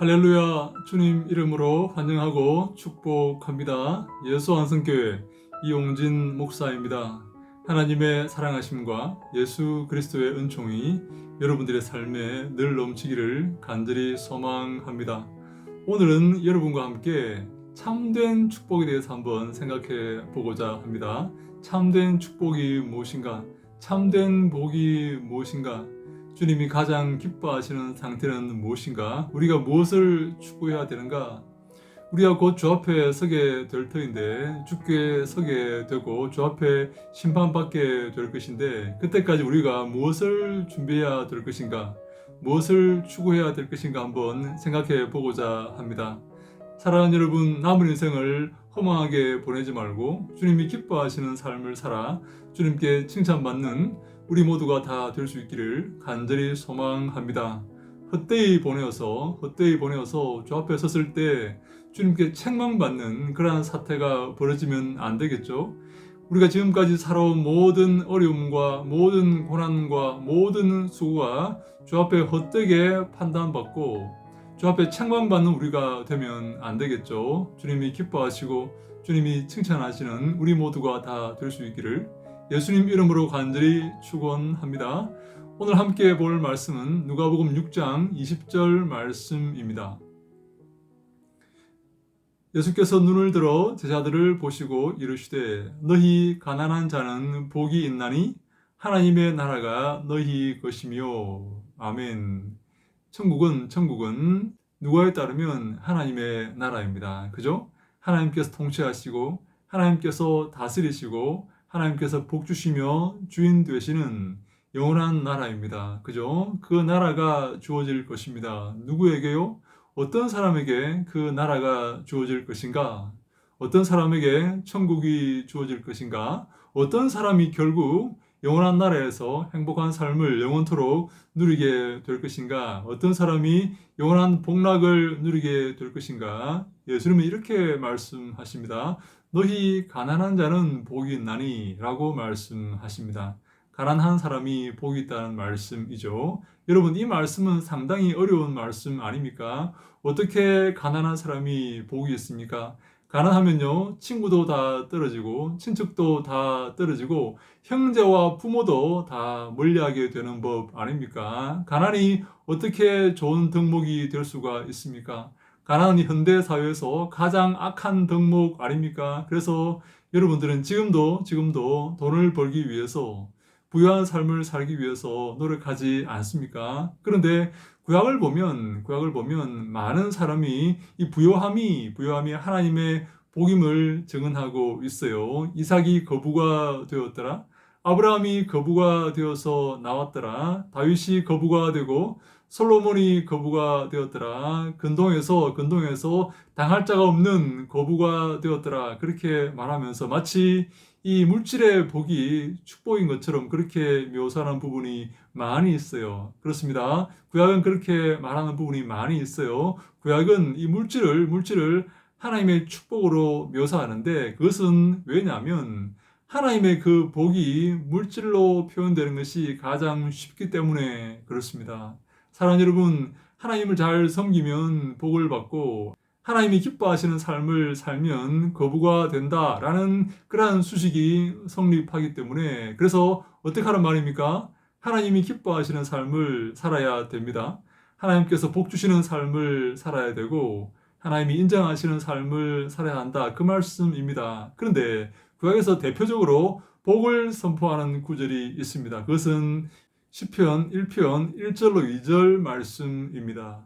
할렐루야. 주님 이름으로 환영하고 축복합니다. 예수안성교회 이용진 목사입니다. 하나님의 사랑하심과 예수 그리스도의 은총이 여러분들의 삶에 늘 넘치기를 간절히 소망합니다. 오늘은 여러분과 함께 참된 축복에 대해서 한번 생각해 보고자 합니다. 참된 축복이 무엇인가? 참된 복이 무엇인가? 주님이 가장 기뻐하시는 상태는 무엇인가? 우리가 무엇을 추구해야 되는가? 우리가 곧 주 앞에 서게 될 터인데 주께 서게 되고 주 앞에 심판받게 될 것인데 그때까지 우리가 무엇을 준비해야 될 것인가? 무엇을 추구해야 될 것인가 한번 생각해 보고자 합니다. 사랑하는 여러분, 남은 인생을 허망하게 보내지 말고 주님이 기뻐하시는 삶을 살아 주님께 칭찬받는 우리 모두가 다 될 수 있기를 간절히 소망합니다. 헛되이 보내어서 주 앞에 섰을 때 주님께 책망받는 그러한 사태가 벌어지면 안 되겠죠. 우리가 지금까지 살아온 모든 어려움과 모든 고난과 모든 수고가 주 앞에 헛되게 판단받고 주 앞에 책망받는 우리가 되면 안 되겠죠. 주님이 기뻐하시고 주님이 칭찬하시는 우리 모두가 다 될 수 있기를 예수님 이름으로 간절히 축원합니다. 오늘 함께 볼 말씀은 누가복음 6장 20절 말씀입니다. 예수께서 눈을 들어 제자들을 보시고 이르시되 너희 가난한 자는 복이 있나니 하나님의 나라가 너희 것이며. 아멘. 천국은 누가에 따르면 하나님의 나라입니다. 그죠? 하나님께서 통치하시고 하나님께서 다스리시고 하나님께서 복 주시며 주인 되시는 영원한 나라입니다. 그죠? 그 나라가 주어질 것입니다. 누구에게요? 어떤 사람에게 그 나라가 주어질 것인가? 어떤 사람에게 천국이 주어질 것인가? 어떤 사람이 결국 영원한 나라에서 행복한 삶을 영원토록 누리게 될 것인가? 어떤 사람이 영원한 복락을 누리게 될 것인가? 예수님은 이렇게 말씀하십니다. 너희 가난한 자는 복이 있나니 라고 말씀하십니다. 가난한 사람이 복이 있다는 말씀이죠. 여러분, 이 말씀은 상당히 어려운 말씀 아닙니까? 어떻게 가난한 사람이 복이 있습니까? 가난하면요, 친구도 다 떨어지고 친척도 다 떨어지고 형제와 부모도 다 멀리하게 되는 법 아닙니까? 가난이 어떻게 좋은 덕목이 될 수가 있습니까? 가난은 현대 사회에서 가장 악한 덕목 아닙니까? 그래서 여러분들은 지금도 돈을 벌기 위해서 부유한 삶을 살기 위해서 노력하지 않습니까? 그런데 구약을 보면 많은 사람이 이 부요함이 하나님의 복임을 증언하고 있어요. 이삭이 거부가 되었더라. 아브라함이 거부가 되어서 나왔더라. 다윗이 거부가 되고 솔로몬이 거부가 되었더라. 근동에서 당할 자가 없는 거부가 되었더라. 그렇게 말하면서 마치 이 물질의 복이 축복인 것처럼 그렇게 묘사하는 부분이 많이 있어요. 그렇습니다. 구약은 그렇게 말하는 부분이 많이 있어요. 구약은 이 물질을 하나님의 축복으로 묘사하는데 그것은 왜냐하면 하나님의 그 복이 물질로 표현되는 것이 가장 쉽기 때문에 그렇습니다. 사랑하는 여러분, 하나님을 잘 섬기면 복을 받고 하나님이 기뻐하시는 삶을 살면 거부가 된다라는 그러한 수식이 성립하기 때문에 그래서 어떻게 하란 말입니까? 하나님이 기뻐하시는 삶을 살아야 됩니다. 하나님께서 복 주시는 삶을 살아야 되고 하나님이 인정하시는 삶을 살아야 한다. 그 말씀입니다. 그런데 구약에서 대표적으로 복을 선포하는 구절이 있습니다. 그것은 시편 1편 1절로 2절 말씀입니다.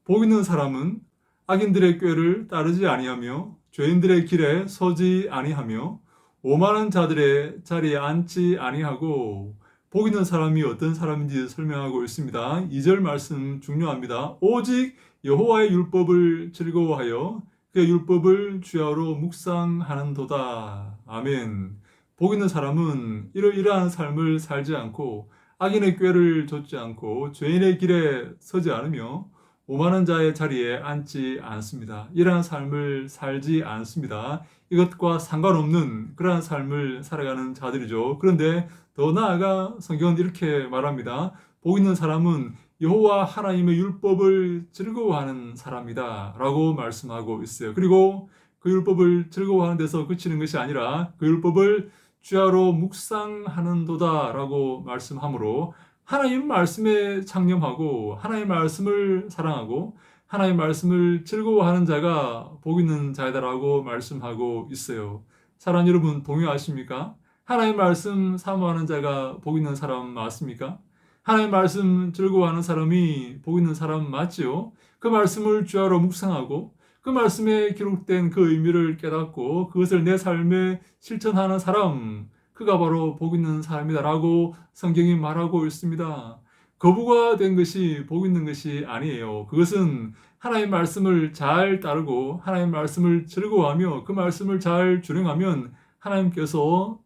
복 있는 사람은 악인들의 꾀를 따르지 아니하며 죄인들의 길에 서지 아니하며 오만한 자들의 자리에 앉지 아니하고. 복 있는 사람이 어떤 사람인지 설명하고 있습니다. 2절 말씀 중요합니다. 오직 여호와의 율법을 즐거워하여 그의 율법을 주야로 묵상하는도다. 아멘. 복 있는 사람은 이러한 삶을 살지 않고 악인의 꾀를 좇지 않고 죄인의 길에 서지 않으며 오만한 자의 자리에 앉지 않습니다. 이러한 삶을 살지 않습니다. 이것과 상관없는 그러한 삶을 살아가는 자들이죠. 그런데 더 나아가 성경은 이렇게 말합니다. 복 있는 사람은 여호와 하나님의 율법을 즐거워하는 사람이다 라고 말씀하고 있어요. 그리고 그 율법을 즐거워하는 데서 그치는 것이 아니라 그 율법을 주야로 묵상하는도다 라고 말씀하므로 하나님 말씀에 창념하고 하나님 말씀을 사랑하고 하나님 말씀을 즐거워하는 자가 복 있는 자이다라고 말씀하고 있어요. 사랑하는 여러분 동의하십니까? 하나님 말씀 사모하는 자가 복 있는 사람 맞습니까? 하나님 말씀 즐거워하는 사람이 복 있는 사람 맞지요? 그 말씀을 주야로 묵상하고 그 말씀에 기록된 그 의미를 깨닫고 그것을 내 삶에 실천하는 사람, 그가 바로 복 있는 사람이다라고 성경이 말하고 있습니다. 거부가 된 것이 복 있는 것이 아니에요. 그것은 하나님 말씀을 잘 따르고 하나님 말씀을 즐거워하며 그 말씀을 잘 준행하면 하나님께서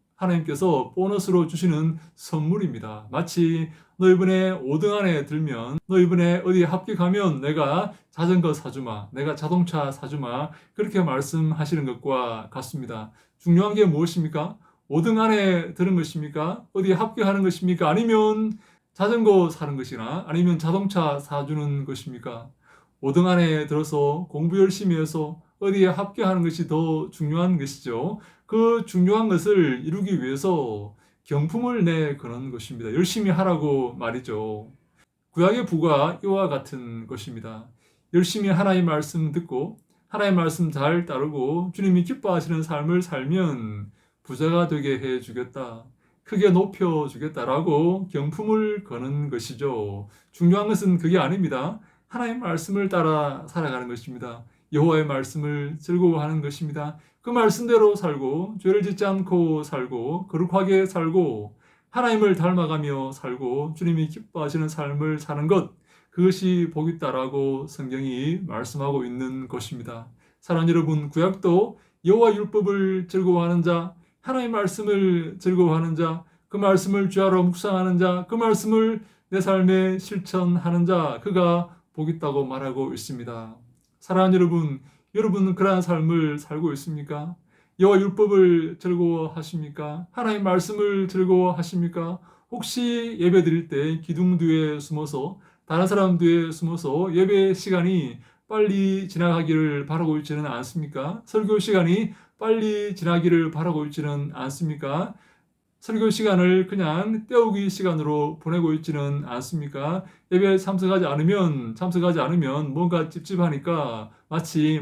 보너스로 주시는 선물입니다. 마치 너 이번에 5등 안에 들면 너 이번에 어디 합격하면 내가 자전거 사주마, 내가 자동차 사주마 그렇게 말씀하시는 것과 같습니다. 중요한 게 무엇입니까? 5등 안에 드는 것입니까? 어디 합격하는 것입니까? 아니면 자전거 사는 것이나 아니면 자동차 사주는 것입니까? 5등 안에 들어서 공부 열심히 해서 어디에 합격하는 것이 더 중요한 것이죠. 그 중요한 것을 이루기 위해서 경품을 내 거는 것입니다. 열심히 하라고 말이죠. 구약의 부가 이와 같은 것입니다. 열심히 하나님 말씀 듣고 하나님 말씀 잘 따르고 주님이 기뻐하시는 삶을 살면 부자가 되게 해주겠다. 크게 높여주겠다라고 경품을 거는 것이죠. 중요한 것은 그게 아닙니다. 하나님 말씀을 따라 살아가는 것입니다. 여호와의 말씀을 즐거워하는 것입니다. 그 말씀대로 살고 죄를 짓지 않고 살고 거룩하게 살고 하나님을 닮아가며 살고 주님이 기뻐하시는 삶을 사는 것, 그것이 복 있다라고 성경이 말씀하고 있는 것입니다. 사랑하는 여러분, 구약도 여호와 율법을 즐거워하는 자, 하나님 말씀을 즐거워하는 자, 그 말씀을 주야로 묵상하는 자, 그 말씀을 내 삶에 실천하는 자, 그가 복 있다고 말하고 있습니다. 사랑하는 여러분, 여러분은 그러한 삶을 살고 있습니까? 여호와 율법을 즐거워하십니까? 하나님 말씀을 즐거워하십니까? 혹시 예배 드릴 때 기둥 뒤에 숨어서 다른 사람 뒤에 숨어서 예배 시간이 빨리 지나가기를 바라고 있지는 않습니까? 설교 시간이 빨리 지나기를 바라고 있지는 않습니까? 설교 시간을 그냥 때우기 시간으로 보내고 있지는 않습니까? 예배에 참석하지 않으면 뭔가 찝찝하니까 마치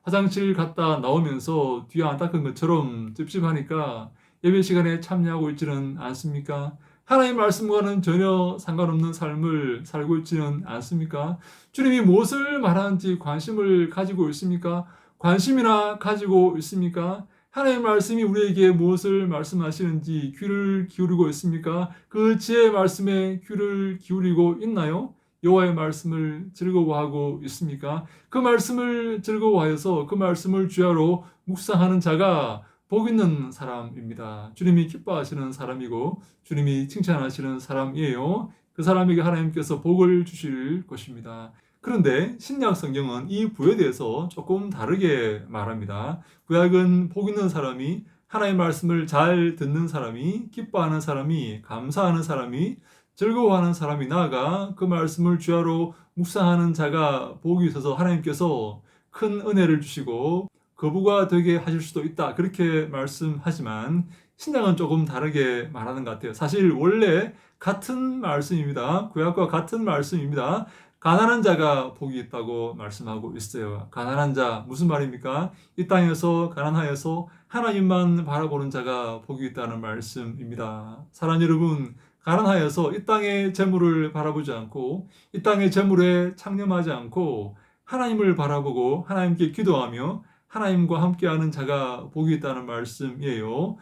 화장실 갔다 나오면서 뒤에 안 닦은 것처럼 찝찝하니까 예배 시간에 참여하고 있지는 않습니까? 하나님 말씀과는 전혀 상관없는 삶을 살고 있지는 않습니까? 주님이 무엇을 말하는지 관심을 가지고 있습니까? 관심이나 가지고 있습니까? 하나님의 말씀이 우리에게 무엇을 말씀하시는지 귀를 기울이고 있습니까? 그 지혜의 말씀에 귀를 기울이고 있나요? 여호와의 말씀을 즐거워하고 있습니까? 그 말씀을 즐거워하여서 그 말씀을 주야로 묵상하는 자가 복 있는 사람입니다. 주님이 기뻐하시는 사람이고 주님이 칭찬하시는 사람이에요. 그 사람에게 하나님께서 복을 주실 것입니다. 그런데 신약 성경은 이 부에 대해서 조금 다르게 말합니다. 구약은 복 있는 사람이 하나님의 말씀을 잘 듣는 사람이 기뻐하는 사람이 감사하는 사람이 즐거워하는 사람이 나아가 그 말씀을 주야로 묵상하는 자가 복이 있어서 하나님께서 큰 은혜를 주시고 거부가 되게 하실 수도 있다. 그렇게 말씀하지만 신약은 조금 다르게 말하는 것 같아요. 사실 원래 같은 말씀입니다. 구약과 같은 말씀입니다. 가난한 자가 복이 있다고 말씀하고 있어요. 가난한 자 무슨 말입니까? 이 땅에서 가난하여서 하나님만 바라보는 자가 복이 있다는 말씀입니다. 사랑하는 여러분, 가난하여서 이 땅의 재물을 바라보지 않고 이 땅의 재물에 창념하지 않고 하나님을 바라보고 하나님께 기도하며 하나님과 함께하는 자가 복이 있다는 말씀이에요.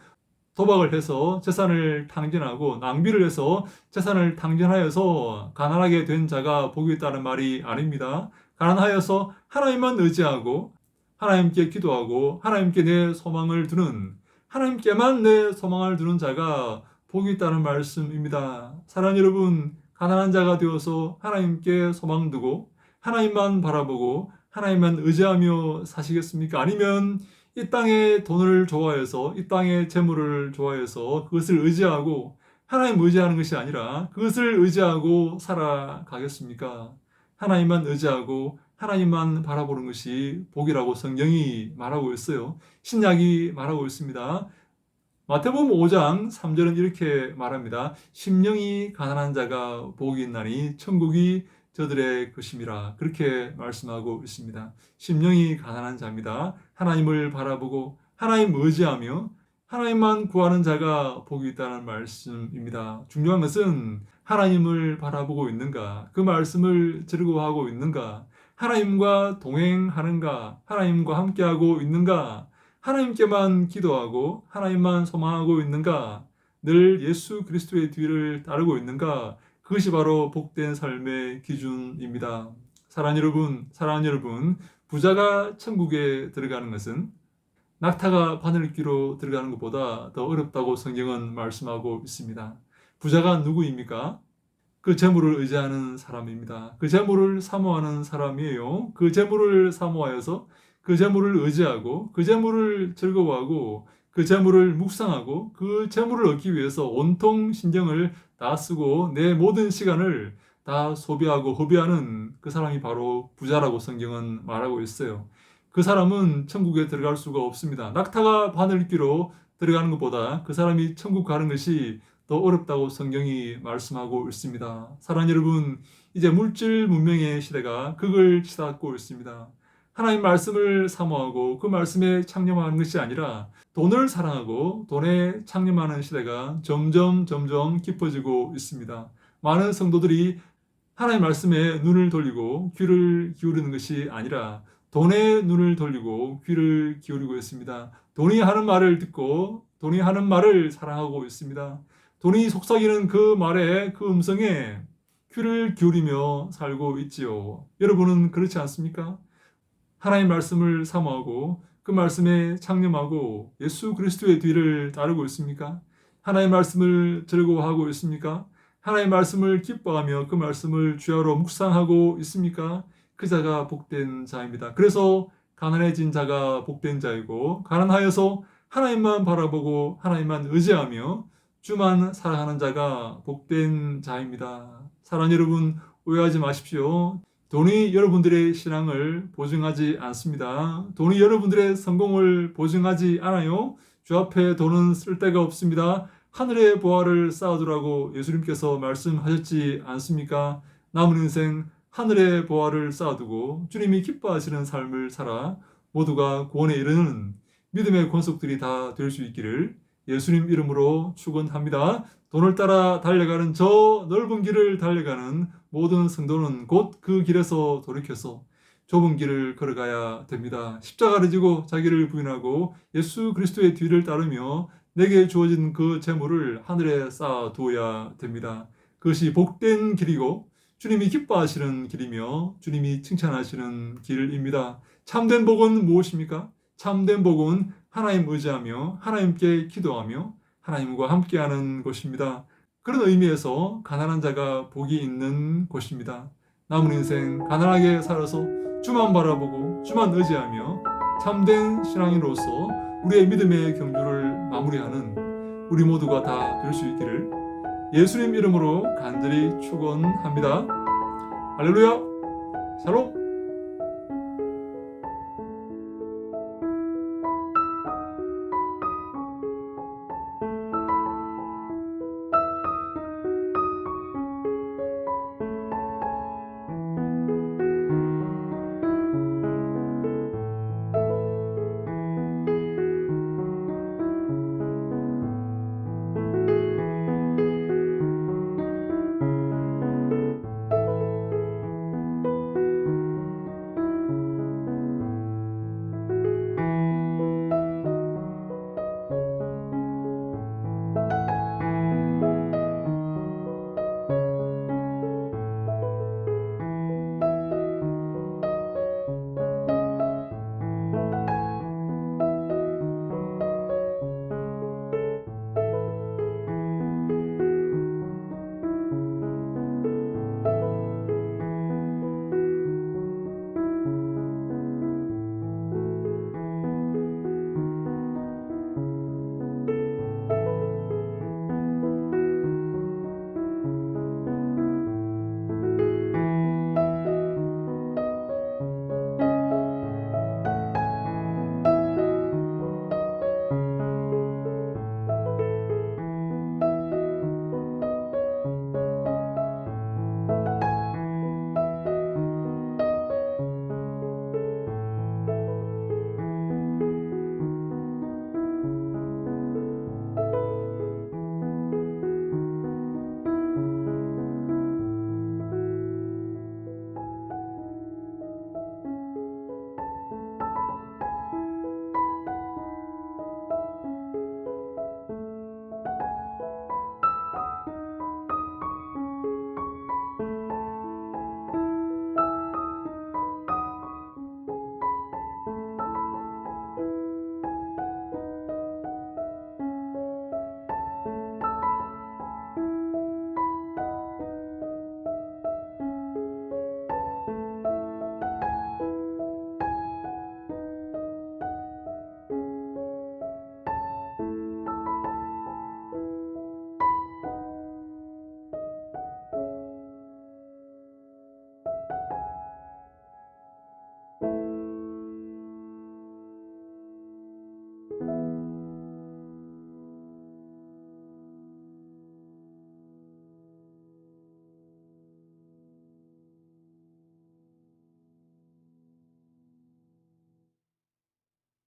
도박을 해서 재산을 탕진하고 낭비를 해서 재산을 탕진하여서 가난하게 된 자가 복이 있다는 말이 아닙니다. 가난하여서 하나님만 의지하고 하나님께 기도하고 하나님께 내 소망을 두는 하나님께만 내 소망을 두는 자가 복이 있다는 말씀입니다. 사랑하는 여러분, 가난한 자가 되어서 하나님께 소망 두고 하나님만 바라보고 하나님만 의지하며 사시겠습니까? 아니면 이 땅의 돈을 좋아해서 이 땅의 재물을 좋아해서 그것을 의지하고 하나님 의지하는 것이 아니라 그것을 의지하고 살아가겠습니까? 하나님만 의지하고 하나님만 바라보는 것이 복이라고 성경이 말하고 있어요. 신약이 말하고 있습니다. 마태복음 5장 3절은 이렇게 말합니다. 심령이 가난한 자가 복이 있나니 천국이 저들의 것임이라. 그렇게 말씀하고 있습니다. 심령이 가난한 자입니다. 하나님을 바라보고 하나님 의지하며 하나님만 구하는 자가 복이 있다는 말씀입니다. 중요한 것은 하나님을 바라보고 있는가, 그 말씀을 즐거워하고 있는가, 하나님과 동행하는가, 하나님과 함께하고 있는가, 하나님께만 기도하고 하나님만 소망하고 있는가, 늘 예수 그리스도의 뒤를 따르고 있는가, 그것이 바로 복된 삶의 기준입니다. 사랑하는 여러분, 부자가 천국에 들어가는 것은 낙타가 바늘귀로 들어가는 것보다 더 어렵다고 성경은 말씀하고 있습니다. 부자가 누구입니까? 그 재물을 의지하는 사람입니다. 그 재물을 사모하는 사람이에요. 그 재물을 사모하여서 그 재물을 의지하고 그 재물을 즐거워하고 그 재물을 묵상하고 그 재물을 얻기 위해서 온통 신경을 다 쓰고 내 모든 시간을 다 소비하고 허비하는 그 사람이 바로 부자라고 성경은 말하고 있어요. 그 사람은 천국에 들어갈 수가 없습니다. 낙타가 바늘귀로 들어가는 것보다 그 사람이 천국 가는 것이 더 어렵다고 성경이 말씀하고 있습니다. 사랑하는 여러분, 이제 물질 문명의 시대가 극을 치닫고 있습니다. 하나님 말씀을 사모하고 그 말씀에 창념하는 것이 아니라 돈을 사랑하고 돈에 창념하는 시대가 점점 깊어지고 있습니다. 많은 성도들이 하나님 말씀에 눈을 돌리고 귀를 기울이는 것이 아니라 돈에 눈을 돌리고 귀를 기울이고 있습니다. 돈이 하는 말을 듣고 돈이 하는 말을 사랑하고 있습니다. 돈이 속삭이는 그 말에, 그 음성에 귀를 기울이며 살고 있지요. 여러분은 그렇지 않습니까? 하나님 말씀을 사모하고 그 말씀에 창념하고 예수 그리스도의 뒤를 따르고 있습니까? 하나님 말씀을 즐거워하고 있습니까? 하나님 말씀을 기뻐하며 그 말씀을 주야로 묵상하고 있습니까? 그 자가 복된 자입니다. 그래서 가난해진 자가 복된 자이고, 가난하여서 하나님만 바라보고 하나님만 의지하며 주만 사랑하는 자가 복된 자입니다. 사랑하는 여러분, 오해하지 마십시오. 돈이 여러분들의 신앙을 보증하지 않습니다. 돈이 여러분들의 성공을 보증하지 않아요. 주 앞에 돈은 쓸데가 없습니다. 하늘의 보화를 쌓아두라고 예수님께서 말씀하셨지 않습니까? 남은 인생 하늘의 보화를 쌓아두고 주님이 기뻐하시는 삶을 살아 모두가 구원에 이르는 믿음의 권속들이 다 될 수 있기를 예수님 이름으로 축원합니다. 돈을 따라 달려가는 저 넓은 길을 달려가는 모든 성도는 곧 그 길에서 돌이켜서 좁은 길을 걸어가야 됩니다. 십자가를 지고 자기를 부인하고 예수 그리스도의 뒤를 따르며 내게 주어진 그 재물을 하늘에 쌓아 두어야 됩니다. 그것이 복된 길이고 주님이 기뻐하시는 길이며 주님이 칭찬하시는 길입니다. 참된 복은 무엇입니까? 참된 복은 하나님 의지하며 하나님께 기도하며 하나님과 함께하는 것입니다. 그런 의미에서 가난한 자가 복이 있는 곳입니다. 남은 인생 가난하게 살아서 주만 바라보고 주만 의지하며 참된 신앙인으로서 우리의 믿음의 경주를 마무리하는 우리 모두가 다 될 수 있기를 예수님 이름으로 간절히 축원합니다. 할렐루야! 샬롬!